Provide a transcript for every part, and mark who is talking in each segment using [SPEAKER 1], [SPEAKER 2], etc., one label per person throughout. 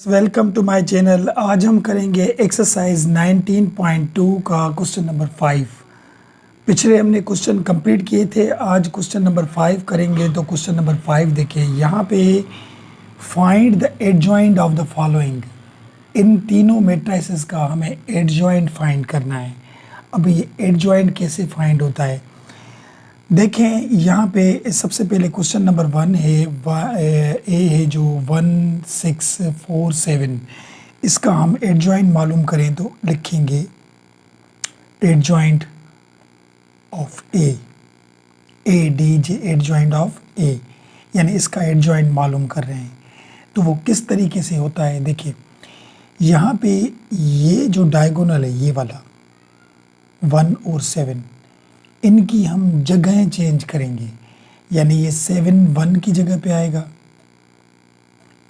[SPEAKER 1] Welcome to my channel. आज हम करेंगे एक्सरसाइज 19.2 का क्वेश्चन नंबर 5। पिछले हमने क्वेश्चन कंप्लीट किए थे, आज क्वेश्चन नंबर 5 करेंगे। तो क्वेश्चन नंबर 5 देखिए, यहाँ पे find the adjoint of the following. इन तीनों मैट्रिसेस का हमें एडजॉइंट फाइंड करना है। अब ये एडजॉइंट कैसे फाइंड होता है देखें। यहाँ पे सबसे पहले क्वेश्चन नंबर 1 है, ए है जो 1647। इसका हम एडजॉइंट मालूम करें तो लिखेंगे adjoint of A D J, adjoint of A, यानी इसका एडजॉइंट मालूम कर रहे हैं। तो वो किस तरीके से होता है देखिए, यहाँ पे ये जो डायगोनल है ये वाला 1 और 7, इनकी हम जगहें चेंज करेंगे, यानी ये 7 1 की जगह पे आएगा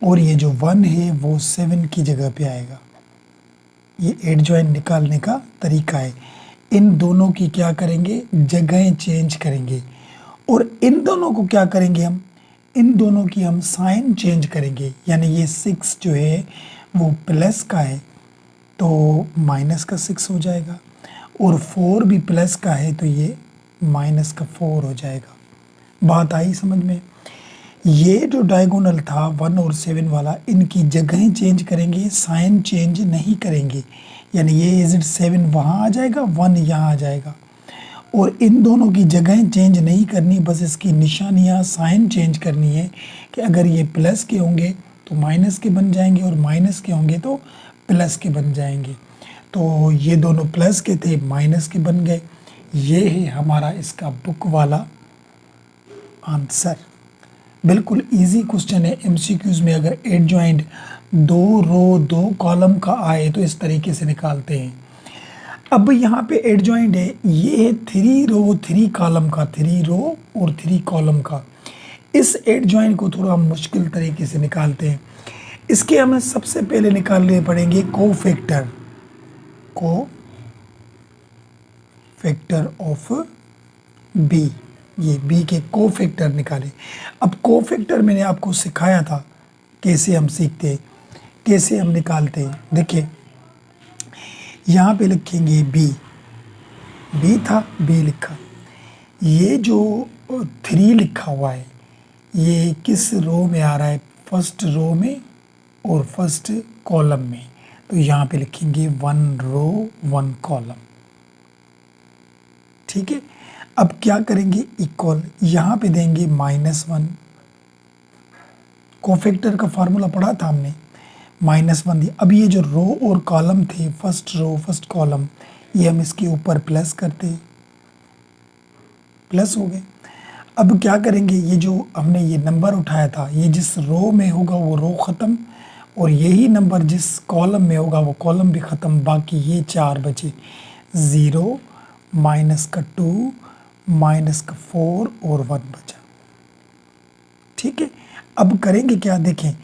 [SPEAKER 1] और ये जो 1 है वो 7 की जगह पे आएगा। ये एडजॉइंट निकालने का तरीका है। इन दोनों की क्या करेंगे, जगहें चेंज करेंगे। और इन दोनों को क्या करेंगे, हम इन दोनों की हम साइन चेंज करेंगे। यानी ये 6 जो है वो प्लस का है तो माइनस का 6 हो जाएगा, और 4 भी प्लस का है तो ये माइनस का 4 हो जाएगा। बात आई समझ में। ये जो डायगोनल था 1 और 7 वाला, इनकी जगहें चेंज करेंगे, साइन चेंज नहीं करेंगे। यानी ये इज 7 वहाँ आ जाएगा, 1 यहाँ आ जाएगा। और इन दोनों की जगहें चेंज नहीं करनी, बस इसकी निशानियाँ साइन चेंज करनी है कि अगर ये प्लस के होंगे तो माइनस के बन जाएंगे और माइनस के होंगे तो प्लस के बन जाएंगे। तो ये दोनों प्लस के थे, माइनस के बन गए। ये है हमारा इसका बुक वाला आंसर। बिल्कुल इजी क्वेश्चन है। एमसीक्यूज में अगर एडजॉइंट 2 रो 2 कॉलम का आए तो इस तरीके से निकालते हैं। अब यहाँ पे एडजॉइंट है, ये है 3 रो 3 कॉलम का, 3 रो और 3 कॉलम का। इस एडजॉइंट को थोड़ा मुश्किल तरीके से निकालते हैं। इसके हमें सबसे पहले निकालने पड़ेंगे कोफैक्टर ऑफ बी। ये बी के कोफैक्टर निकाले। अब कोफैक्टर मैंने आपको सिखाया था कैसे हम सीखते हैं, कैसे हम निकालते हैं। देखिए यहाँ पे लिखेंगे बी था, बी लिखा। ये जो 3 लिखा हुआ है ये किस रो में आ रहा है, फर्स्ट रो में और फर्स्ट कॉलम में। तो यहाँ पे लिखेंगे 1 रो 1 कॉलम। ठीक है। अब क्या करेंगे, इक्वल, यहाँ पे देंगे -1। कोफैक्टर का फार्मूला पढ़ा था हमने, -1 दिया। अब ये जो रो और कॉलम थे, फर्स्ट रो फर्स्ट कॉलम, ये हम इसके ऊपर प्लस करते, प्लस हो गए। अब क्या करेंगे, ये जो हमने ये नंबर उठाया था, ये जिस रो में होगा वो रो ख़त्म, और यही नंबर जिस कॉलम में होगा वो कॉलम भी ख़त्म। बाकी ये 4 बचे, 0 -2 -4 और 1 बचा। ठीक है। अब करेंगे क्या, देखें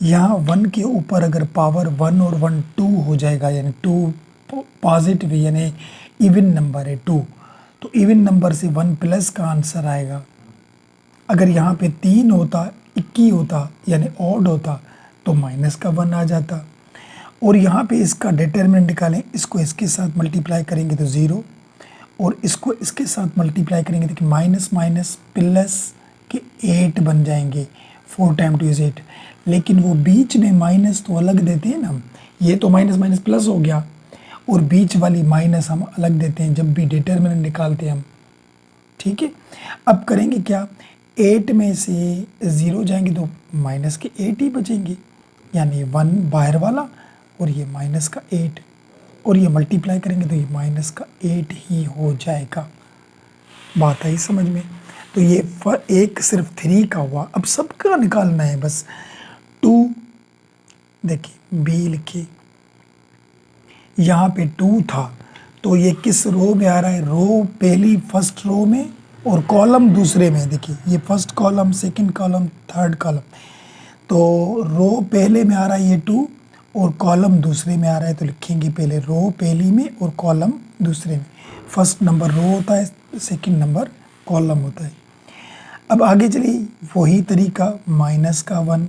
[SPEAKER 1] यहाँ 1 के ऊपर अगर पावर 1 और 1 2 हो जाएगा, यानी 2 पॉजिटिव, यानी इवन नंबर है 2, तो इवन नंबर से 1 प्लस का आंसर आएगा। अगर यहाँ पे 3 होता, 21 होता, यानी ऑड होता, तो माइनस का 1 आ जाता। और यहाँ पे इसका डिटरमिनेंट निकालें, इसको इसके साथ मल्टीप्लाई करेंगे तो 0, और इसको इसके साथ मल्टीप्लाई करेंगे देखिए माइनस माइनस प्लस के 8 बन जाएंगे। 4 टाइम 2 इज 8। लेकिन वो बीच में माइनस तो अलग देते हैं ना, ये तो माइनस माइनस प्लस हो गया, और बीच वाली माइनस हम अलग देते हैं जब भी डिटरमिनेंट निकालते हैं हम। ठीक है। अब करेंगे क्या, 8 में से 0 जाएंगे तो माइनस के 8 ही बचेंगे, यानी 1 बाहर वाला और ये माइनस का 8, और ये मल्टीप्लाई करेंगे तो ये माइनस का 8 ही हो जाएगा। बात आई समझ में। तो ये एक सिर्फ 3 का हुआ। अब सबका निकालना है बस। 2 देखिए, बी लिखिए, यहाँ पे 2 था तो ये किस रो में आ रहा है, रो पहली फर्स्ट रो में और कॉलम दूसरे में। देखिए ये first column, second column, third column, तो रो पहले में आ रहा है ये 2 और कॉलम दूसरे में आ रहा है, तो लिखेंगे पहले रो पहली में और कॉलम दूसरे में। फर्स्ट नंबर रो होता है, सेकंड नंबर कॉलम होता है। अब आगे चलिए, वही तरीका, -1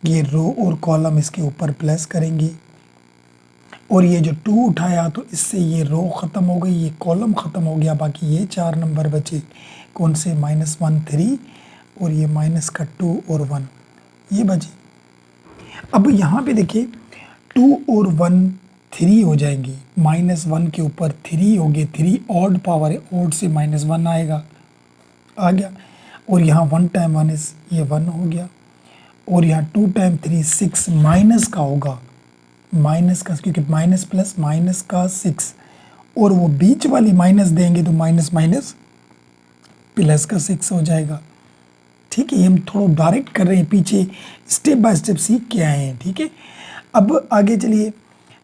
[SPEAKER 1] ये रो और कॉलम इसके ऊपर प्लस करेंगे, और ये जो 2 उठाया तो इससे ये रो ख़त्म हो गई, ये कॉलम ख़त्म हो गया, बाकी ये 4 नंबर बचे। कौन से? -1 3 और ये माइनस का 2 और 1 ये बचे। अब यहाँ पे देखिए 2 और 1 3 हो जाएंगे, -1 के ऊपर 3 हो गए, 3 ऑड पावर है, ऑड से -1 आएगा, आ गया। और यहाँ 1 टाइम 1 इस ये 1 हो गया, और यहाँ 2 टाइम 3 6 माइनस का होगा, माइनस का, क्योंकि माइनस प्लस माइनस का 6, और वो बीच वाली माइनस देंगे तो माइनस माइनस प्लस का 6 हो जाएगा। ठीक है, ये हम थोड़ा डायरेक्ट कर रहे हैं, पीछे स्टेप बाय स्टेप सीख के आए हैं। ठीक है, अब आगे चलिए।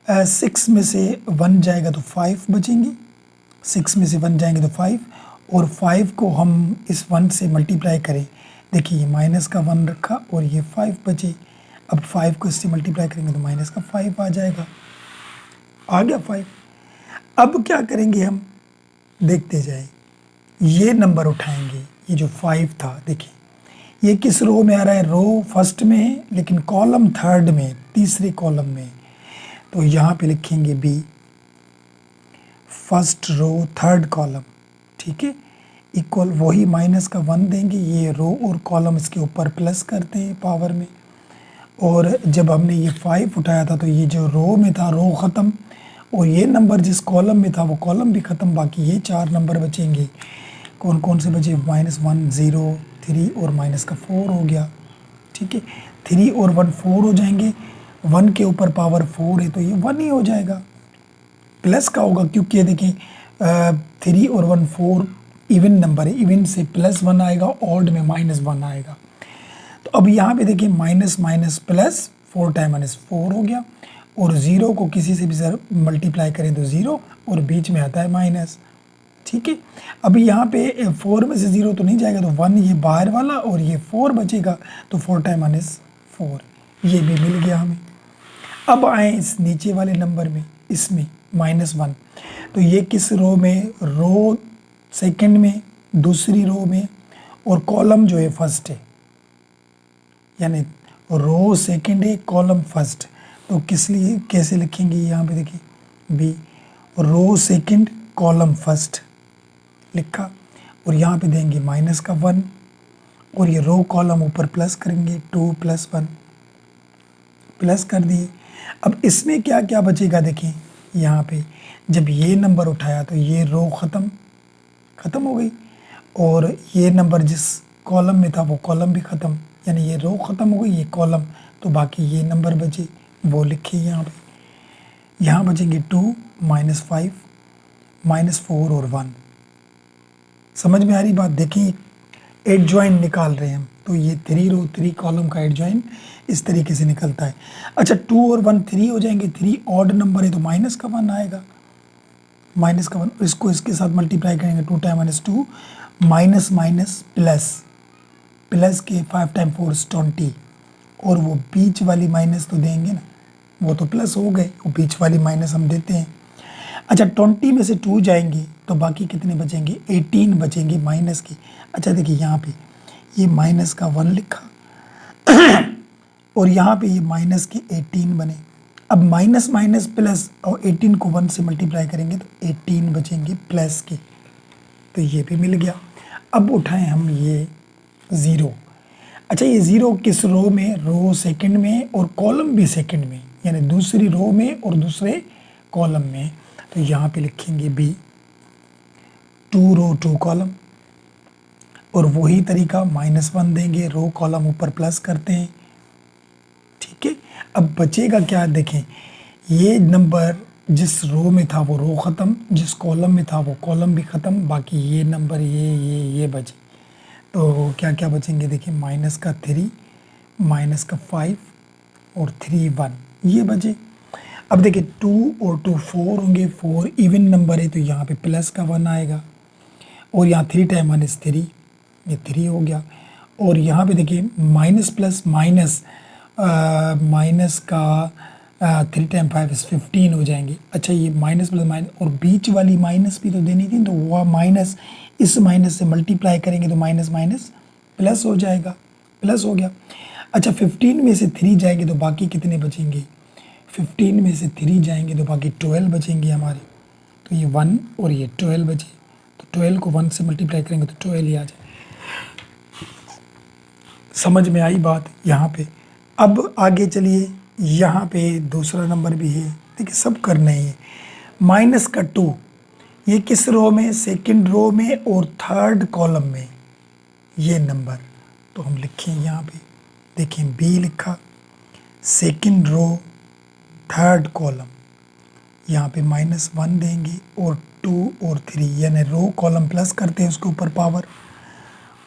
[SPEAKER 1] 6 में से 1 जाएगा तो 5 बचेंगे, 6 में से 1 जाएंगे तो 5, और 5 को हम इस 1 से मल्टीप्लाई करें, देखिए ये माइनस का 1 रखा और ये 5 बचे। अब 5 को इससे मल्टीप्लाई करेंगे तो माइनस का 5 आ जाएगा, आ गया 5। अब क्या करेंगे हम, देखते जाए, ये नंबर उठाएंगे, ये जो 5 था, देखिए ये किस रो में आ रहा है? रो फर्स्ट में है, लेकिन कॉलम थर्ड में, तीसरे कॉलम में। तो यहाँ पे लिखेंगे B, first row third column. ठीक है, इक्वल वही माइनस का 1 देंगे, ये रो और कॉलम इसके ऊपर प्लस करते हैं पावर में। और जब हमने ये 5 उठाया था तो ये जो रो में था रो ख़त्म, और ये नंबर जिस कॉलम में था वो कॉलम भी ख़त्म, बाकी ये 4 नंबर बचेंगे। कौन कौन से बचे? -1 0 3 और माइनस का 4 हो गया। ठीक है, 3 और 1 4 हो जाएंगे, 1 के ऊपर पावर 4 है तो ये 1 ही हो जाएगा, प्लस का होगा, क्योंकि देखिए 3 और 1 4 इवन नंबर है, इवन से +1 आएगा, ऑड में -1 आएगा। तो अब यहाँ पे देखिए माइनस माइनस प्लस, 4 टाइम -4 हो गया, और 0 को किसी से भी सर मल्टीप्लाई करें तो 0, और बीच में आता है माइनस। ठीक है, अभी यहाँ पे 4 में से 0 तो नहीं जाएगा, तो 1 ये बाहर वाला और ये 4 बचेगा, तो 4 टाइम -4 ये भी मिल गया हमें। अब आए इस नीचे वाले नंबर में, इसमें -1, तो ये किस रो में? रो सेकंड में, दूसरी रो में, और कॉलम जो है फर्स्ट है, यानी रो सेकंड है, कॉलम फर्स्ट। तो किस लिए कैसे लिखेंगे? यहाँ पे देखिए B, row second column first लिखा, और यहाँ पे देंगे माइनस का 1, और ये रो कॉलम ऊपर प्लस करेंगे, 2 + 1 प्लस कर दिए। अब इसमें क्या क्या बचेगा? देखें यहाँ पे जब ये नंबर उठाया तो ये रो ख़त्म हो गई, और ये नंबर जिस कॉलम में था वो कॉलम भी ख़त्म, यानी ये रो ख़त्म हो गई, ये कॉलम, तो बाकी ये नंबर बचे वो लिखे यहाँ पे। यहाँ बचेंगे 2 -5 -4 और 1। समझ में आ रही बात? देखिए एडजॉइंट निकाल रहे हैं हम, तो ये 3 रो 3 कॉलम का एडजॉइंट इस तरीके से निकलता है। अच्छा 2 और 1 3 हो जाएंगे, 3 ऑड नंबर है तो माइनस का 1 आएगा, माइनस का 1, इसको इसके साथ मल्टीप्लाई करेंगे, 2 time -2 minus minus plus, plus के 5 टाइम 4 20, और वो बीच वाली माइनस तो देंगे ना, वो तो प्लस हो गए, वो बीच वाली माइनस हम देते हैं। अच्छा 20 में से 2 जाएंगे तो बाकी कितने बचेंगे? 18 बचेंगे माइनस की। अच्छा देखिए यहाँ पे ये माइनस का 1 लिखा और यहाँ पे ये माइनस के 18 बने। अब माइनस माइनस प्लस, और 18 को 1 से मल्टीप्लाई करेंगे तो 18 बचेंगे प्लस के, तो ये भी मिल गया। अब उठाएं हम ये 0। अच्छा ये 0 किस रो में? रो सेकंड में और कॉलम भी सेकंड में, यानी दूसरी रो में और दूसरे कॉलम में। तो यहाँ पे लिखेंगे बी, 2 रो 2 कॉलम, और वही तरीका -1 देंगे, रो कॉलम ऊपर प्लस करते हैं। ठीक है, अब बचेगा क्या? देखें ये नंबर जिस रो में था वो रो ख़त्म, जिस कॉलम में था वो कॉलम भी ख़त्म, बाकी ये नंबर ये बचे। तो क्या क्या बचेंगे? देखिए माइनस का 3, माइनस का 5 और 3 1 ये बचे। अब देखिए 2 और 2 4 होंगे, 4 इवन नंबर है तो यहाँ पे प्लस का 1 आएगा, और यहाँ 3 टाइम -3 ये 3 हो गया, और यहाँ पे देखिए माइनस प्लस माइनस, माइनस का 3 टाइम 5 15 हो जाएंगे। अच्छा ये माइनस प्लस माइनस, और बीच वाली माइनस भी तो देनी थी, तो वह माइनस इस माइनस से मल्टीप्लाई करेंगे तो माइनस माइनस प्लस हो जाएगा, प्लस हो गया। अच्छा 15 में से 3 जाएंगे तो बाकी कितने बचेंगे? 15 में से 3 जाएंगे तो बाकी 12 बचेंगे हमारे। तो ये 1 और ये 12 बचे, तो 12 को 1 से मल्टीप्लाई करेंगे तो 12 ही आ जाए। समझ में आई बात यहाँ पे? अब आगे चलिए, यहाँ पे दूसरा नंबर भी है, देखिए सब करना ही है। माइनस का 2, ये किस रो में? सेकंड रो में और थर्ड कॉलम में ये नंबर। तो हम लिखें यहाँ पे, देखिए बी लिखा, सेकंड रो थर्ड कॉलम, यहाँ पे -1 देंगे और 2 और 3, यानी रो कॉलम प्लस करते हैं उसके ऊपर पावर,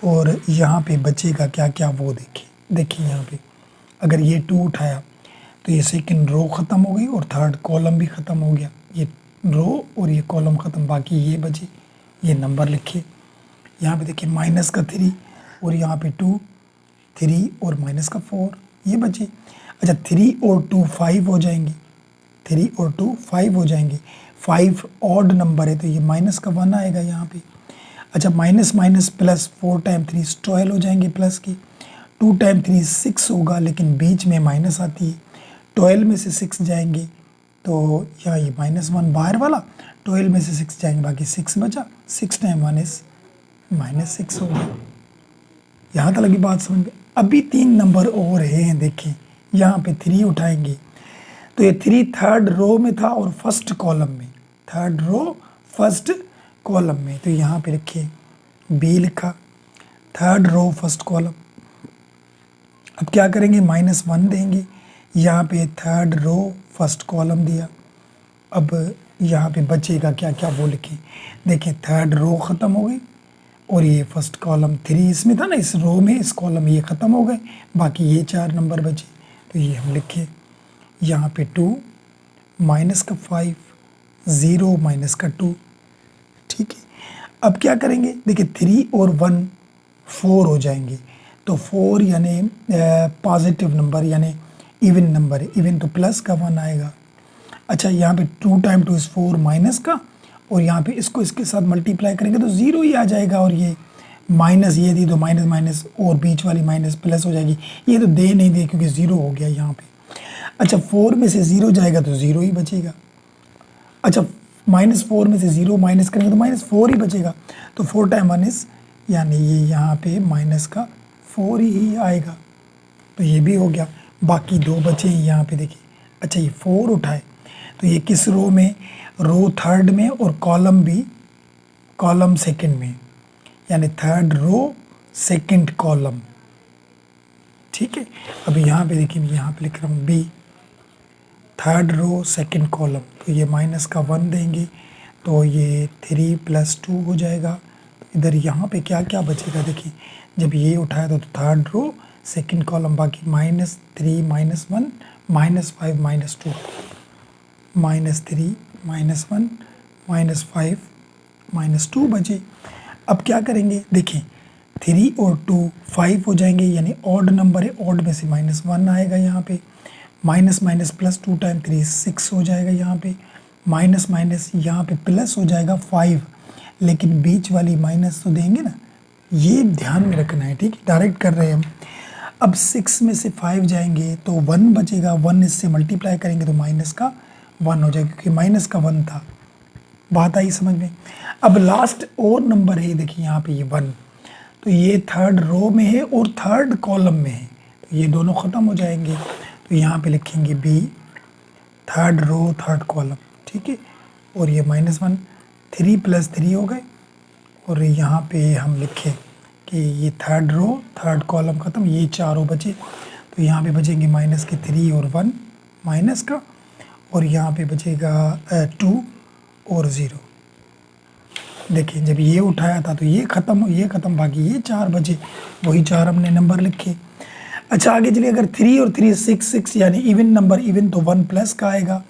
[SPEAKER 1] और यहाँ पे बचेगा क्या क्या वो देखिए यहाँ पे अगर ये 2 उठाया तो ये सेकंड रो ख़त्म हो गई और थर्ड कॉलम भी ख़त्म हो गया, ये रो और ये कॉलम ख़त्म, बाकी ये बचे, ये नंबर लिखे। यहाँ पे देखिए माइनस का 3 और यहाँ पे 2, 3 और माइनस का 4 ये बचे। अच्छा 3 और 2 5 हो जाएंगे, 3 और 2 5 हो जाएंगे, 5 ऑड नंबर है तो ये माइनस का 1 आएगा यहाँ पे। अच्छा माइनस माइनस प्लस 4 टाइम 3 12 हो जाएंगे प्लस की, 2 टाइम 3 6 होगा लेकिन बीच में माइनस आती है, 12 में से 6 जाएंगे तो यहाँ ये -1 बाहर वाला, 12 में से 6 जाएंगे बाकी 6 बचा, 6 टाइम 1 इज -6 होगा। यहाँ तक लगी बात समझ में? अभी 3 नंबर और हैं, देखें यहाँ पे 3 उठाएंगे तो ये 3 थर्ड रो में था और फर्स्ट कॉलम में, थर्ड रो फर्स्ट कॉलम में, तो यहाँ पे लिखिए बी लिखा, थर्ड रो फर्स्ट कॉलम। अब क्या करेंगे? -1 देंगे, यहाँ पे थर्ड रो फर्स्ट कॉलम दिया। अब यहाँ पे बचेगा क्या क्या वो लिखें, देखिए थर्ड रो ख़त्म हो गई और ये फर्स्ट कॉलम 3 इसमें था ना, इस रो में इस कॉलम ये ख़त्म हो गए, बाकी ये 4 नंबर बचे, तो ये हम लिखे यहाँ पे 2 माइनस का 5 0 माइनस का 2, ठीक है। अब क्या करेंगे? देखिए 3 और 1 4 हो जाएंगे, तो 4 यानी पॉजिटिव नंबर यानी इवन नंबर है, इवन तो प्लस का 1 आएगा। अच्छा यहाँ पे 2 टाइम 2 इज़ 4 माइनस का, और यहाँ पे इसको इसके साथ मल्टीप्लाई करेंगे तो 0 ही आ जाएगा, और ये माइनस ये दी तो माइनस माइनस और बीच वाली माइनस प्लस हो जाएगी, ये तो दे नहीं दे क्योंकि 0 हो गया यहाँ पे। अच्छा 4 में से 0 जाएगा तो 0 ही बचेगा। अच्छा -4 में से 0 माइनस करेंगे तो -4 ही बचेगा, तो 4 टाइम 1 इज़ यानी ये यहाँ पे माइनस का 4 ही आएगा, तो ये भी हो गया। बाकी 2 बचे यहाँ पे देखिए। अच्छा ये 4 उठाए तो ये किस रो में? रो थर्ड में और कॉलम भी कॉलम सेकंड में, यानी थर्ड रो सेकंड कॉलम, ठीक है। अब यहाँ पे देखिए, यहाँ पे लिख रहा हूँ B, third row second column, तो ये माइनस का 1 देंगे तो ये 3 + 2 हो जाएगा। तो इधर यहाँ पे क्या क्या बचेगा देखिए, जब ये उठाया तो थर्ड रो सेकंड कॉलम, बाकी -3 -1 -5 -2, -3 -1 -5 -2 बचे। अब क्या करेंगे? देखिए 3 और 2 5 हो जाएंगे, यानी ऑड नंबर है, ऑड में से -1 आएगा यहाँ पे, माइनस माइनस प्लस 2 टाइम 3 6 हो जाएगा यहाँ पे, माइनस माइनस यहाँ पे प्लस हो जाएगा 5, लेकिन बीच वाली माइनस तो देंगे ना, ये ध्यान में रखना है, ठीक है। डायरेक्ट कर रहे हैं हम। अब 6 में से 5 जाएंगे तो 1 बचेगा, 1 इससे मल्टीप्लाई करेंगे तो माइनस का 1 हो जाएगा, क्योंकि माइनस का 1 था। बात आई समझ में? अब लास्ट और नंबर है, देखिए यहाँ पे ये 1, तो ये थर्ड रो में है और थर्ड कॉलम में है, तो ये दोनों ख़त्म हो जाएंगे, तो यहाँ पे लिखेंगे B, third row third column, ठीक है। और ये -1 3 + 3 हो गए, और यहाँ पे हम लिखें कि ये थर्ड रो थर्ड कॉलम ख़त्म, ये चारों बचे, तो यहाँ पे बचेंगे -3 और 1 माइनस का, और यहाँ पे बचेगा 2 और 0। देखिए जब ये उठाया था तो ये ख़त्म, बाकी ये 4 बचे, वही 4 हमने नंबर लिखे। अच्छा आगे चलिए, अगर 3 और 3 6 यानी इवन नंबर, इवन तो 1 प्लस का आएगा,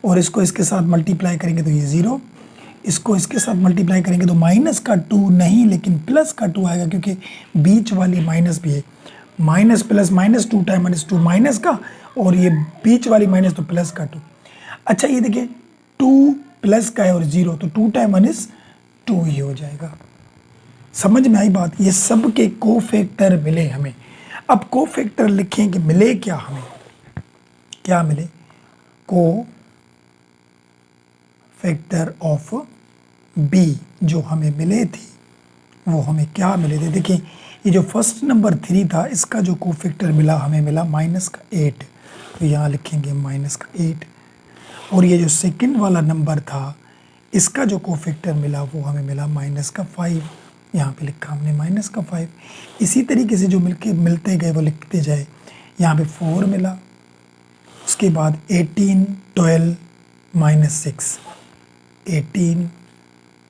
[SPEAKER 1] और इसको इसके साथ मल्टीप्लाई करेंगे तो ये 0, इसको इसके साथ मल्टीप्लाई करेंगे तो माइनस का 2 नहीं लेकिन प्लस का 2 आएगा, क्योंकि बीच वाली माइनस भी है, माइनस प्लस -2 टाइम -2 माइनस का, और ये बीच वाली माइनस तो प्लस का 2। अच्छा ये देखिए 2 प्लस का है और 0, तो 2 टाइम 1 इज 2 ही हो जाएगा। समझ में आई बात? ये सब के कोफैक्टर मिले हमें। अब को फैक्टर लिखें कि मिले क्या हमें, क्या मिले, को फैक्टर ऑफ बी जो हमें मिले थे वो हमें क्या मिले थे। देखिए ये जो फर्स्ट नंबर 3 था इसका जो को फैक्टर मिला हमें मिला -8, तो यहाँ लिखेंगे -8। और ये जो सेकंड वाला नंबर था इसका जो को फैक्टर मिला वो हमें मिला -5, यहाँ पे लिखा हमने -5। इसी तरीके से जो मिलते गए वो लिखते जाए। यहाँ पे 4 मिला, उसके बाद 18, 12, -6, 18,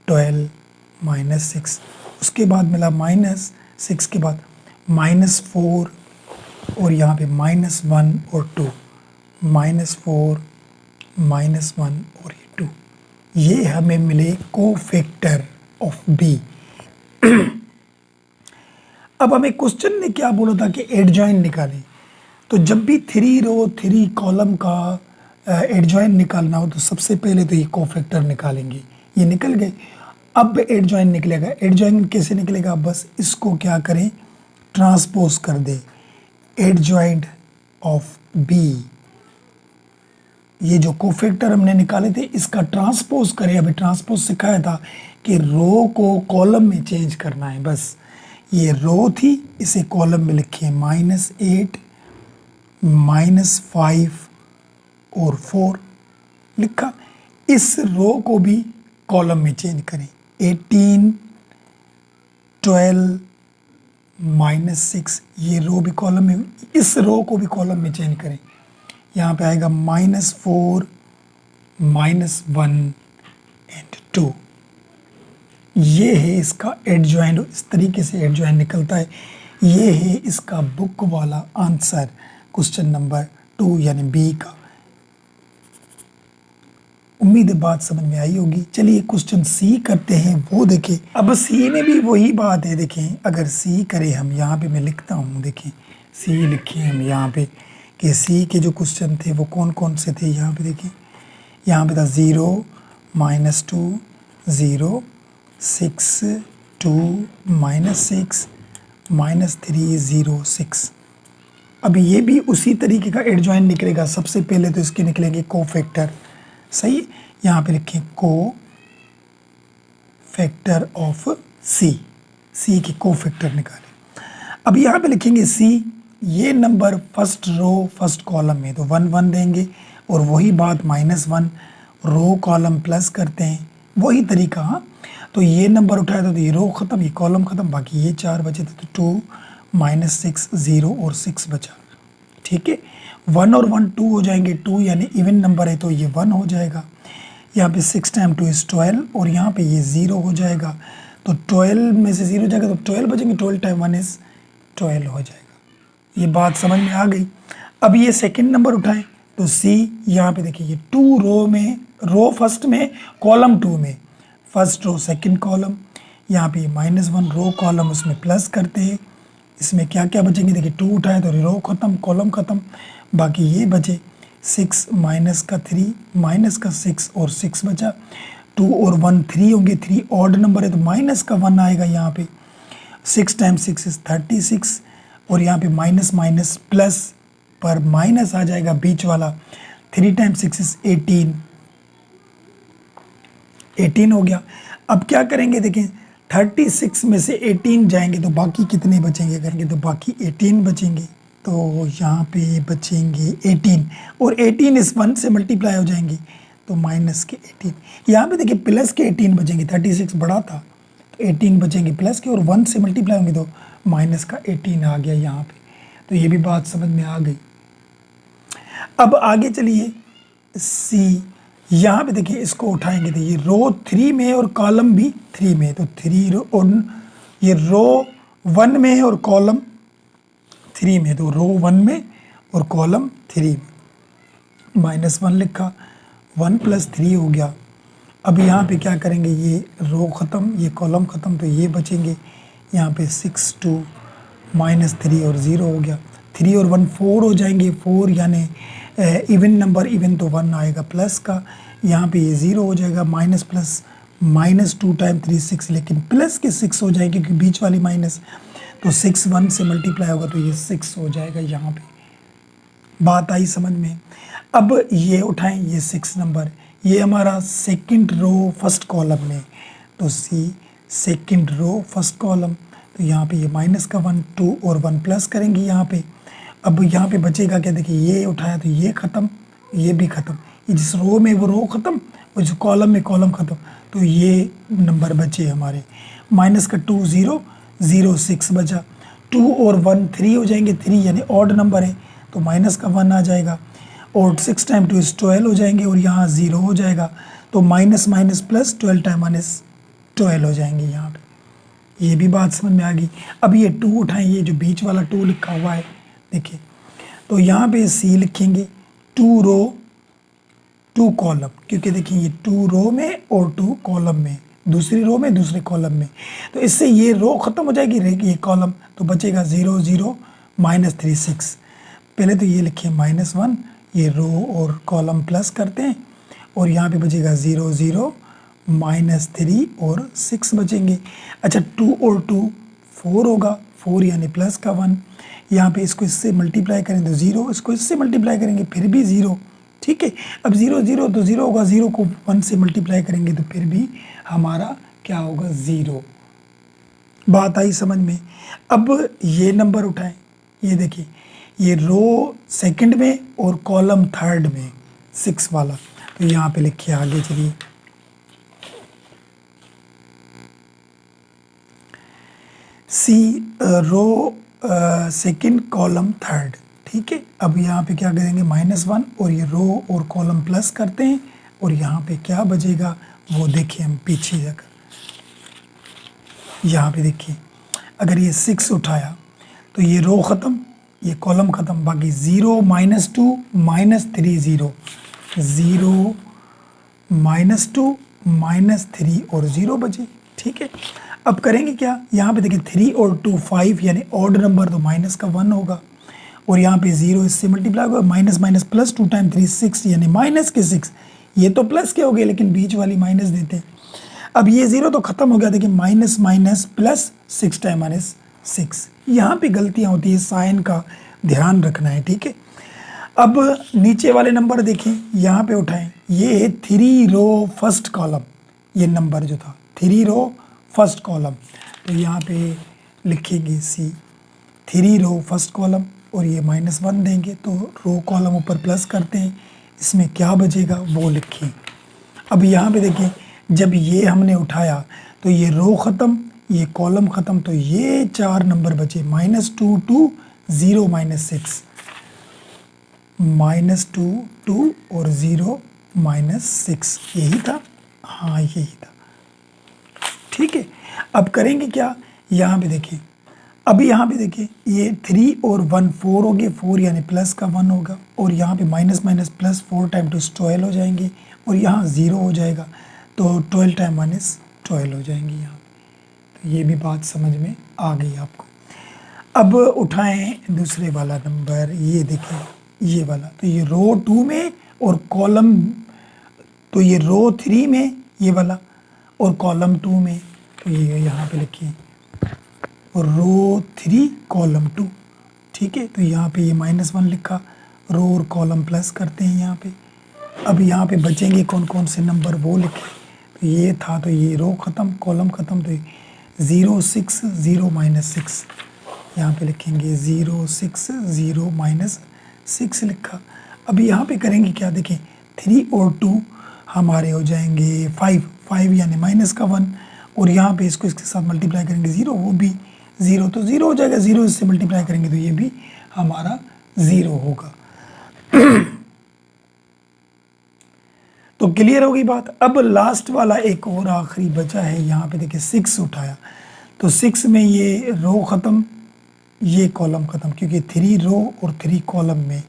[SPEAKER 1] 12, -6, उसके बाद मिला -6 के बाद -4 और यहाँ पे -1 और 2, -4, -1 और ये 2, ये हमें मिले को फैक्टर ऑफ बी। अब हमें क्वेश्चन ने क्या बोला था कि एडजॉइन निकालें, तो जब भी 3 रो 3 कॉलम का एडजॉइन निकालना हो तो सबसे पहले तो ये को फैक्टर निकालेंगे, ये निकल गए। अब एडजॉइन निकलेगा, एडजॉइन कैसे निकलेगा, बस इसको क्या करें, ट्रांसपोज कर दे, एडजॉइंट ऑफ बी, ये जो कोफैक्टर हमने निकाले थे इसका ट्रांसपोज करें। अभी ट्रांसपोज सिखाया था कि रो को कॉलम में चेंज करना है, बस ये रो थी इसे कॉलम में लिखिए, -8, -5 और 4 लिखा। इस रो को भी कॉलम में चेंज करें, 18, 12, -6, ये रो भी कॉलम में, इस रो को भी कॉलम में चेंज करें। यहाँ पे आएगा -4, -1 एंड 2, ये है इसका एडजॉइंट। इस तरीके से एडजॉइंट निकलता है। ये है इसका बुक वाला आंसर क्वेश्चन नंबर 2 यानी बी का। उम्मीद है बात समझ में आई होगी। चलिए क्वेश्चन सी करते हैं, वो देखें। अब सी में भी वही बात है, देखें अगर सी करें हम, यहाँ पे मैं लिखता हूँ, देखें सी लिखे हम यहाँ पे कि सी के जो क्वेश्चन थे वो कौन कौन से थे। यहाँ पे देखिए, यहाँ पे था 0, -2, 0, 6, 2, -6, -3, 0, 6। अब ये भी उसी तरीके का एडजॉइंट निकलेगा। सबसे पहले तो इसके निकलेंगे को फैक्टर, सही। यहाँ पे लिखें को फैक्टर ऑफ सी, सी की को फैक्टर निकालें। अब यहाँ पे लिखेंगे सी, ये number first row first column में, तो 1 1 देंगे और वही बात -1 रो कॉलम प्लस करते हैं, वही तरीका। हाँ, तो ये नंबर उठाया था तो ये रो ख़त्म, ये कॉलम ख़त्म, बाकी ये 4 बचे थे, तो 2, -6, 0 और 6 बचा। ठीक है, 1 और 1 2 हो जाएंगे, 2 यानी इवन नंबर है तो ये 1 हो जाएगा। यहाँ पे 6 टाइम 2 इज़ 12 और यहाँ पे ये 0 हो जाएगा, तो 12 में से 0 जाएगा तो 12 बचेंगे, 12 टाइम 1 इज़ 12 हो जाएगा। ये बात समझ में आ गई। अब ये सेकंड नंबर उठाएं तो सी, यहाँ पे देखिए ये 2 रो में, रो फर्स्ट में कॉलम 2 में, फर्स्ट रो सेकंड कॉलम, यहाँ पे -1 रो कॉलम उसमें प्लस करते हैं। इसमें क्या क्या बचेंगे, देखिए 2 उठाए तो रो ख़त्म कॉलम ख़त्म, बाकी ये बचे 6 -3 -6 और 6 बचा। 2 और 1 3 होंगे, 3 ऑड नंबर है तो -1 आएगा यहाँ पे। 6 टाइम 6 इज़ 36 और यहाँ पे माइनस माइनस प्लस पर माइनस आ जाएगा बीच वाला। 3 टाइम 6 इज़ 18, 18 हो गया। अब क्या करेंगे, देखें 36 में से 18 जाएंगे तो बाकी कितने बचेंगे, करेंगे तो बाकी 18 बचेंगे, तो यहाँ पे बचेंगे 18 और 18 इस 1 से मल्टीप्लाई हो जाएंगे तो माइनस के 18। यहाँ पे देखिए प्लस के 18 बचेंगे, 36 बड़ा था तो 18 बचेंगे प्लस के, और 1 से मल्टीप्लाई होंगे तो माइनस का 18 आ गया यहाँ पे। तो ये भी बात समझ में आ गई। अब आगे चलिए सी, यहाँ पे देखिए इसको उठाएंगे तो ये रो 3 में और कॉलम भी 3 में, तो 3 रो, और ये रो 1 में है और कॉलम 3 में, तो रो 1 में और कॉलम 3 में। -1 लिखा, 1 + 3 हो गया। अब यहाँ पे क्या करेंगे, ये रो ख़त्म ये कॉलम ख़त्म, तो ये बचेंगे यहाँ पे 6 2 -3 और 0 हो गया। 3 और 1 4 हो जाएंगे, 4 यानी इवन नंबर, इवन तो 1 आएगा प्लस का, यहाँ पे ये 0 हो जाएगा। माइनस प्लस -2 टाइम 3 6, लेकिन प्लस के 6 हो जाएंगे क्योंकि बीच वाली माइनस, तो 6 1 से मल्टीप्लाई होगा तो ये 6 हो जाएगा। यहाँ पे बात आई समझ में। अब ये उठाएं, ये 6 नंबर, ये हमारा सेकंड रो फर्स्ट कॉलम में, तो सी सेकंड रो फर्स्ट कॉलम, तो यहाँ पे ये माइनस का 1 2 और 1 प्लस करेंगे यहाँ पे। अब यहाँ पे बचेगा क्या, देखिए ये उठाया तो ये ख़त्म, ये भी ख़त्म, ये जिस रो में वो रो ख़त्म और जिस कॉलम में कॉलम ख़त्म, तो ये नंबर बचे हमारे। माइनस का 2 0 0 6 बचा, 2 और 1 3 हो जाएंगे, 3 यानी ऑड नंबर है तो माइनस का 1 आ जाएगा, और 6 टाइम 2 इज 12 हो जाएंगे, और यहाँ 0 हो जाएगा, तो minus minus plus 12 time minus 12 हो जाएंगे यहाँ पे। ये भी बात समझ में आ गई। अब ये 2 उठाएं, ये जो बीच वाला 2 लिखा हुआ है देखिए, तो यहाँ पे सी लिखेंगे, 2 रो 2 कॉलम, क्योंकि देखिए ये 2 रो में और 2 कॉलम में, दूसरी रो में दूसरे कॉलम में, तो इससे ये रो ख़त्म हो जाएगी, ये कॉलम, तो बचेगा 0 0 माइनस 3 6। पहले तो ये लिखिए -1, ये रो और कॉलम प्लस करते हैं, और यहाँ पे बचेगा 0 0 माइनस 3 और 6 बचेंगे। अच्छा 2 और 2 4 होगा, 4 यानी प्लस का 1, यहाँ पे इसको इससे मल्टीप्लाई करें तो 0, इसको इससे मल्टीप्लाई करेंगे फिर भी 0, ठीक है। अब 0 0 तो 0 होगा, 0 को 1 से मल्टीप्लाई करेंगे तो फिर भी हमारा क्या होगा 0। बात आई समझ में। अब ये नंबर उठाएं, ये देखिए ये रो सेकंड में और कॉलम थर्ड में 6 वाला, तो यहाँ पे लिखिए आगे चलिए, सी रो सेकंड कॉलम थर्ड, ठीक है। अब यहाँ पे क्या करेंगे -1, और ये रो और कॉलम प्लस करते हैं, और यहाँ पे क्या बचेगा वो देखिए हम पीछे जाकर, यहाँ पे देखिए अगर ये 6 उठाया तो ये रो ख़त्म, ये कॉलम ख़त्म, बाकी 0 -2 -3 0 0 -2 -3 और 0 बचे, ठीक है। अब करेंगे क्या, यहाँ पे देखिए 3 और 2 5 यानी ऑड नंबर, तो माइनस का 1 होगा, और यहाँ पे 0 इससे मल्टीप्लाई होगा, माइनस माइनस प्लस 2 टाइम 3 6 यानी माइनस के 6, ये तो प्लस के हो गए लेकिन बीच वाली माइनस देते हैं। अब ये 0 तो ख़त्म हो गया, देखिए minus minus plus 6 time minus 6, यहाँ पे गलतियाँ होती है, साइन का ध्यान रखना है, ठीक है। अब नीचे वाले नंबर देखें, यहाँ पे उठाएं, ये है 3 रो फर्स्ट कॉलम, ये नंबर जो था 3 रो फर्स्ट कॉलम, तो यहाँ पे लिखेंगे सी 3 रो फर्स्ट कॉलम, और ये -1 देंगे तो रो कॉलम ऊपर प्लस करते हैं, इसमें क्या बचेगा वो लिखें। अब यहाँ पे देखिए जब ये हमने उठाया तो ये रो ख़त्म, ये कॉलम ख़त्म, तो ये 4 नंबर बचे, -2 2 0 -6, -2 2 और 0 -6, यही था, हाँ यही था, ठीक है। अब करेंगे क्या, यहाँ पे देखिए, अभी यहाँ पे देखिए ये 3 और 1 4 हो गए, 4 यानी प्लस का 1 होगा, और यहाँ पे माइनस माइनस प्लस 4 टाइम 2 12 हो जाएंगे, और यहाँ 0 हो जाएगा, तो 12 टाइम माइनस 12 हो जाएंगे यहाँ पे। तो ये भी बात समझ में आ गई आपको। अब उठाएं दूसरे वाला नंबर, ये देखिए ये वाला, तो ये रो 2 में और कॉलम, तो ये रो 3 में ये वाला, और कॉलम 2 में, तो ये यहाँ पे लिखिए रो 3 कॉलम 2, ठीक है। तो यहाँ पे ये -1 लिखा, रो और कॉलम प्लस करते हैं यहाँ पे। अब यहाँ पे बचेंगे कौन कौन से नंबर वो लिखे, तो ये था, तो ये रो ख़त्म कॉलम ख़त्म, तो 0 6 0 -6, यहाँ पे लिखेंगे 0 6 0 -6 लिखा। अब यहाँ पे करेंगे क्या, देखें 3 और 2 हमारे हो जाएंगे 5 5 यानी माइनस का 1, और यहाँ पे इसको इसके साथ मल्टीप्लाई करेंगे 0, वो भी 0, तो 0 हो जाएगा, 0 इससे मल्टीप्लाई करेंगे तो ये भी हमारा 0 होगा। तो क्लियर हो गई बात। अब लास्ट वाला एक और आखिरी बचा है, यहाँ पे देखिए 6 उठाया, तो 6 में ये रो ख़त्म, ये कॉलम ख़त्म, क्योंकि 3 रो और 3 कॉलम में,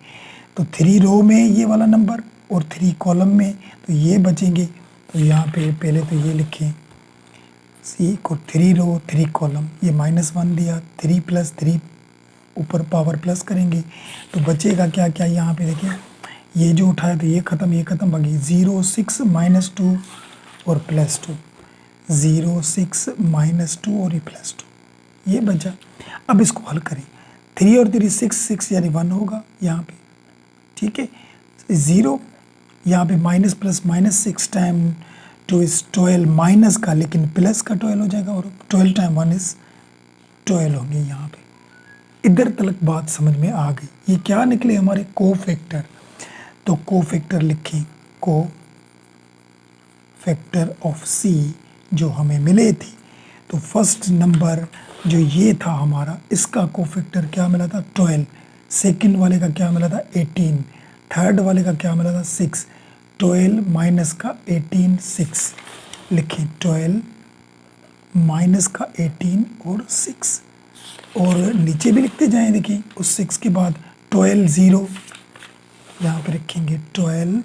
[SPEAKER 1] तो 3 रो में ये वाला नंबर और 3 कॉलम में, तो ये बचेंगे। तो यहाँ पे पहले तो ये लिखें सी को 3 रो 3 कॉलम, ये -1 दिया, 3 + 3 ऊपर पावर प्लस करेंगे तो बचेगा क्या क्या, यहाँ पे देखिए ये जो उठाया तो ये ख़त्म, ये ख़त्म, बाकी 0 6 -2 और +2, 0 6 -2 और ये +2, ये बचा। अब इसको हल करें, 3 और 3 6, 6 यानी 1 होगा यहाँ पे, ठीक है। 0 यहाँ पे minus plus minus 6 time 2 is 12 minus का, लेकिन प्लस का 12 हो जाएगा, और 12 टाइम 1 इज 12 होंगे यहाँ पे। इधर तक बात समझ में आ गई। ये क्या निकले हमारे कोफैक्टर, तो कोफैक्टर लिखें, कोफैक्टर ऑफ सी जो हमें मिले थे। तो फर्स्ट नंबर जो ये था हमारा, इसका कोफैक्टर क्या मिला था 12, सेकंड वाले का क्या मिला था 18, थर्ड वाले का क्या मिला था 6, 12 माइनस का 18 6, लिखें 12 माइनस का 18 और 6, और नीचे भी लिखते जाएं। देखिए उस 6 के बाद 12 0 यहाँ पे रखेंगे, 12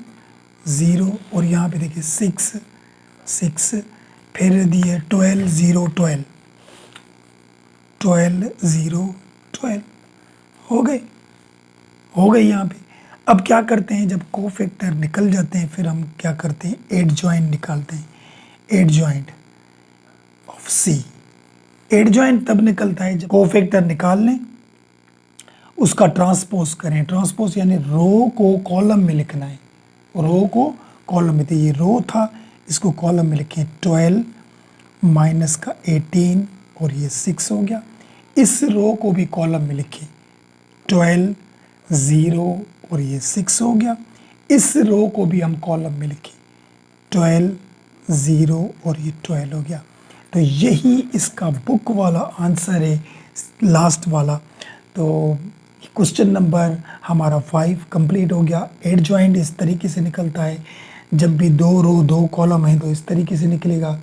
[SPEAKER 1] 0, और यहाँ पे देखिए 6 6, फिर दिए 12 0 12, 12 0 12 हो गए यहाँ पे। अब क्या करते हैं, जब कोफैक्टर निकल जाते हैं फिर हम क्या करते हैं, एडजॉइंट निकालते हैं, एडजॉइंट ऑफ सी। एडजॉइंट तब निकलता है जब कोफैक्टर निकाल लें, उसका ट्रांसपोज करें। ट्रांसपोज यानी रो को कॉलम में लिखना है, रो को कॉलम में, तो ये रो था, इसको कॉलम में लिखें, 12 माइनस का 18 और ये 6 हो गया। इस रो को भी कॉलम में लिखें, 12 0 और ये 6 हो गया। इस रो को भी हम कॉलम में लिखें, 12 0 और ये 12 हो गया। तो यही इसका बुक वाला आंसर है, लास्ट वाला। तो क्वेश्चन नंबर हमारा 5 कंप्लीट हो गया। एडजॉइंट इस तरीके से निकलता है, जब भी 2 रो 2 कॉलम है तो इस तरीके से निकलेगा,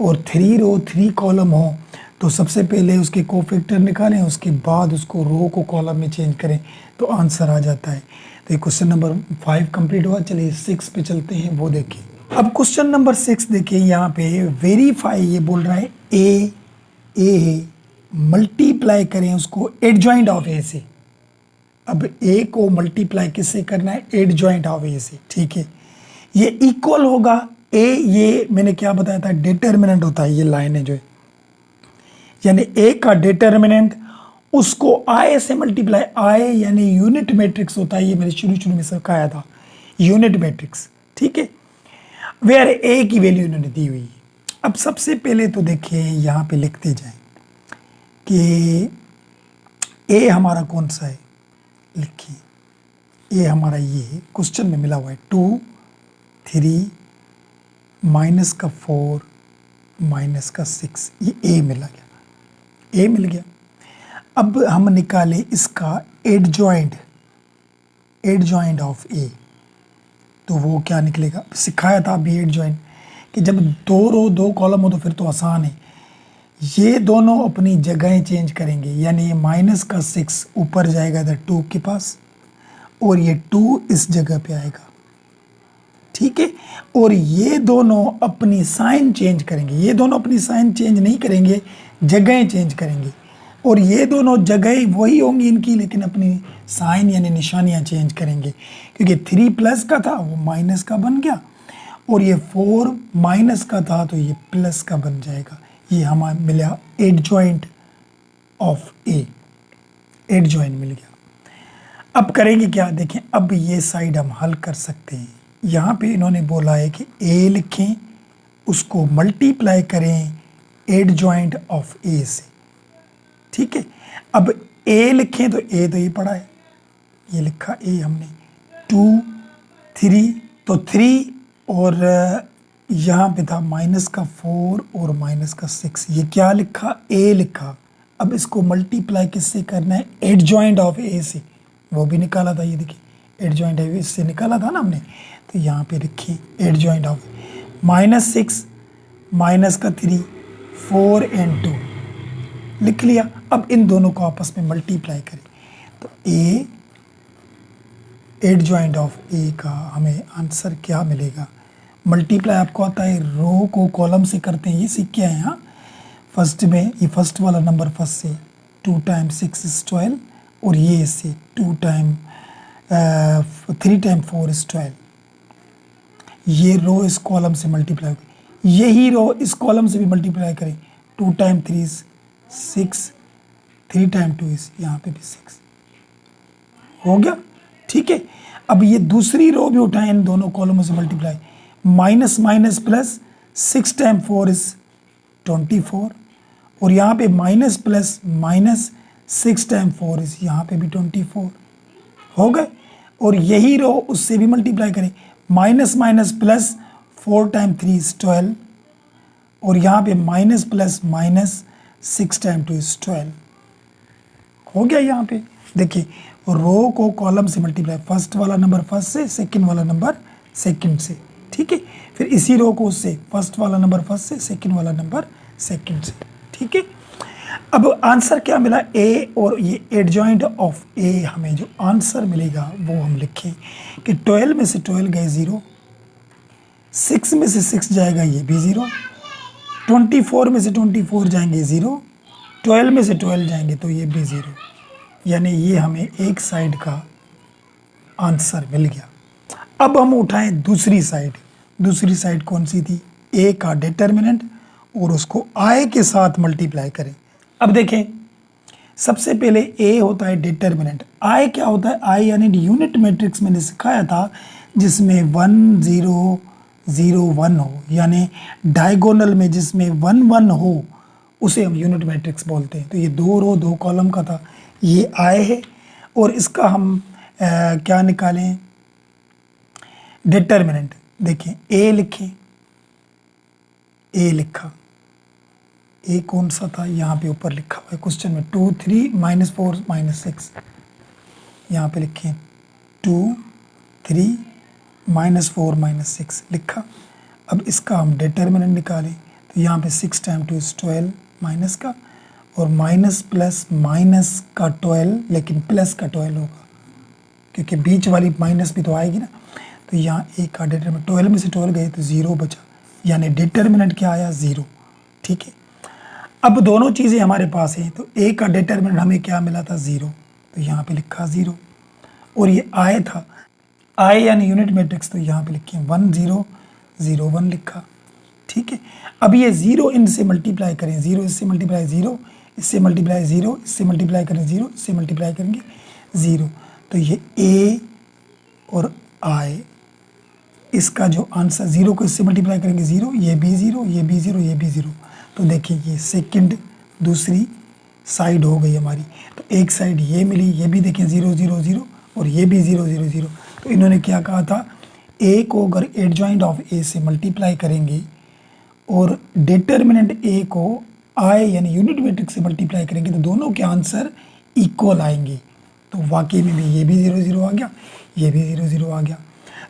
[SPEAKER 1] और 3 रो 3 कॉलम हो तो सबसे पहले उसके कोफैक्टर निकालें, उसके बाद उसको रो को कॉलम में चेंज करें तो आंसर आ जाता है। तो ये क्वेश्चन नंबर 5 कंप्लीट हुआ। चलिए 6 पे चलते हैं, वो देखिए। अब क्वेश्चन नंबर 6 देखिए, यहाँ पे वेरीफाई ये बोल रहा है ए मल्टीप्लाई करें उसको एडजॉइंट ऑफ ए से। अब ए को मल्टीप्लाई किससे करना है, एडजॉइंट ऑफ ए से, ठीक है। ये इक्वल होगा ए, ये मैंने क्या बताया था, डिटर्मिनेंट होता है, ये लाइन है जो है, यानी ए का डिटर्मिनेंट उसको आई से मल्टीप्लाई, आई यानी यूनिट मैट्रिक्स होता है, ये मैंने शुरू में सिखाया था, यूनिट मैट्रिक्स, ठीक है, वेयर ए की वैल्यू इन्होंने दी हुई है। अब सबसे पहले तो देखिए यहाँ पे लिखते जाएं कि ए हमारा कौन सा है, लिखिए ए हमारा ये है, क्वेश्चन में मिला हुआ है 2 3 माइनस का 4 माइनस का 6, ये ए मिला गया, ए मिल गया। अब हम निकाले इसका एडजॉइंट ऑफ ए, तो वो क्या निकलेगा, सिखाया था अभी एडजॉइंट कि जब 2 रो 2 कॉलम हो तो फिर तो आसान है, ये दोनों अपनी जगहें चेंज करेंगे, यानी ये माइनस का 6 ऊपर जाएगा इधर 2 के पास, और ये 2 इस जगह पे आएगा, ठीक है। और ये दोनों अपनी साइन चेंज करेंगे, ये दोनों अपनी साइन चेंज नहीं करेंगे, जगहें चेंज करेंगे, और ये दोनों जगहें वही होंगी इनकी, लेकिन अपनी साइन यानी निशानियां चेंज करेंगे, क्योंकि 3 प्लस का था वो माइनस का बन गया, और ये 4 माइनस का था तो ये प्लस का बन जाएगा। ये हमें मिला एडजॉइंट ऑफ ए, एडजॉइंट मिल गया। अब करेंगे क्या, देखें, अब ये साइड हम हल कर सकते हैं। यहाँ पे इन्होंने बोला है कि ए लिखें, उसको मल्टीप्लाई करें एडजॉइंट ऑफ ए से, ठीक है। अब ए लिखें तो ए तो ये पड़ा है, ये लिखा ए हमने, 2 3 तो 3, और यहाँ पे था माइनस का 4 और माइनस का 6, ये क्या लिखा, ए लिखा। अब इसको मल्टीप्लाई किससे करना है, एडजॉइंट ऑफ ए से, वो भी निकाला था, ये देखिए एडजॉइंट ऑफ ए से निकाला था ना हमने, तो यहाँ पे रखिए एडजॉइंट ऑफ -6 माइनस का 3 4 एंड 2 लिख लिया। अब इन दोनों को आपस में मल्टीप्लाई करें तो ए एडजॉइंट ऑफ ए का हमें आंसर क्या मिलेगा, मल्टीप्लाई आपको आता है, रो को कॉलम से करते हैं, ये सीख के आए हैं। हाँ, फर्स्ट में ये फर्स्ट वाला नंबर फर्स्ट से 2 टाइम्स 6 इज 12, और ये इससे 3 टाइम 4 इज 12। ये रो इस कॉलम से मल्टीप्लाई होगी, यही रो इस कॉलम से भी मल्टीप्लाई करें, 2 टाइम 3 इज 6, 3 टाइम 2 इज, यहाँ पे भी 6 हो गया। ठीक है, अब ये दूसरी रो भी उठाएं, इन दोनों कॉलमों से multiply, minus minus plus 6 time 4 is 24, और यहाँ पे minus plus minus 6 time 4 is, यहाँ पे भी 24 हो गए। और यही रो उससे भी मल्टीप्लाई करें, minus minus plus 4 time 3 is 12, और यहाँ पे minus plus minus 6 time 2 is 12 हो गया। यहाँ पे देखिए रो को कॉलम से मल्टीप्लाई, फर्स्ट वाला नंबर फर्स्ट से, सेकंड वाला नंबर सेकंड से। ठीक है, फिर इसी रो को उससे, फर्स्ट वाला नंबर फर्स्ट से, सेकंड वाला नंबर सेकंड से। ठीक है, अब आंसर क्या मिला, ए, और ये एडजॉइंट ऑफ ए, हमें जो आंसर मिलेगा वो हम लिखें कि 12 में से 12 गए 0, 6 में से 6 जाएगा ये भी 0, 24 में से 24 जाएंगे 0, 12 में से 12 जाएंगे तो ये भी 0, यानी ये हमें एक साइड का आंसर मिल गया। अब हम उठाएं दूसरी साइड। दूसरी साइड कौन सी थी, ए का डिटर्मिनेंट, और उसको आई के साथ मल्टीप्लाई करें। अब देखें, सबसे पहले ए होता है डिटर्मिनेंट, आई क्या होता है, आई यानी यूनिट मैट्रिक्स मैंने सिखाया था जिसमें 1 0 0 1 हो, यानी डायगोनल में जिसमें 1 1 हो उसे हम यूनिट मैट्रिक्स बोलते हैं। तो ये 2 रो 2 कॉलम का था, ये आई है, और इसका हम क्या निकालें, डिटर्मिनेंट। देखें ए लिखें, ए लिखा, ए कौन सा था, यहाँ पे ऊपर लिखा हुआ है क्वेश्चन में, 2 3 -4 -6, यहाँ पे लिखें 2 3 -4 -6 लिखा। अब इसका हम डिटर्मिनेंट निकालें, तो यहाँ पे 6 टाइम 2 इज 12 माइनस का, और माइनस प्लस माइनस का 12, लेकिन प्लस का 12 होगा क्योंकि बीच वाली माइनस भी तो आएगी ना। तो यहाँ ए का डिटर्मिनेंट, 12 में से 12 गए तो 0 बचा, यानी डिटर्मिनेंट क्या आया, 0। ठीक है, अब दोनों चीज़ें हमारे पास हैं, तो ए का डिटर्मिनेंट हमें क्या मिला था, 0, तो यहाँ पे लिखा 0, और ये आई था, आई यानी यूनिट मैट्रिक्स, तो यहाँ पे लिखे 1 0 0 1 लिखा। ठीक है, अब ये 0 इनसे मल्टीप्लाई करें, 0 इससे मल्टीप्लाई 0, इससे मल्टीप्लाई 0, इससे मल्टीप्लाई करें 0, इससे मल्टीप्लाई करेंगे 0, तो ये ए और आई, इसका जो आंसर 0 को इससे मल्टीप्लाई करेंगे 0, ये भी 0, ये भी 0, ये भी 0, तो देखिए ये सेकंड दूसरी साइड हो गई हमारी। तो एक साइड ये मिली, ये भी देखें 0 0 0, और ये भी 0 0 0। तो इन्होंने क्या कहा था, ए को अगर एडजॉइंट ऑफ ए से मल्टीप्लाई करेंगे और डिटर्मिनेंट ए को आई यानी यूनिट मैट्रिक्स से मल्टीप्लाई करेंगे तो दोनों के आंसर इक्वल आएंगे। तो वाकई में भी ये भी 0 0 आ गया, ये भी 0 0 आ गया।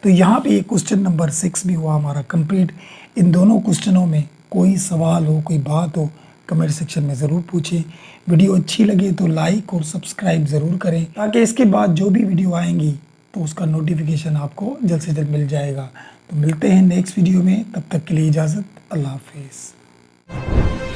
[SPEAKER 1] तो यहाँ पे क्वेश्चन नंबर 6 भी हुआ हमारा कंप्लीट। इन दोनों क्वेश्चनों में कोई सवाल हो, कोई बात हो, कमेंट सेक्शन में ज़रूर पूछें। वीडियो अच्छी लगे तो लाइक और सब्सक्राइब ज़रूर करें ताकि इसके बाद जो भी वीडियो आएंगी तो उसका नोटिफिकेशन आपको जल्द से जल्द मिल जाएगा। तो मिलते हैं नेक्स्ट वीडियो में, तब तक के लिए इजाज़त, अल्लाह हाफिज़।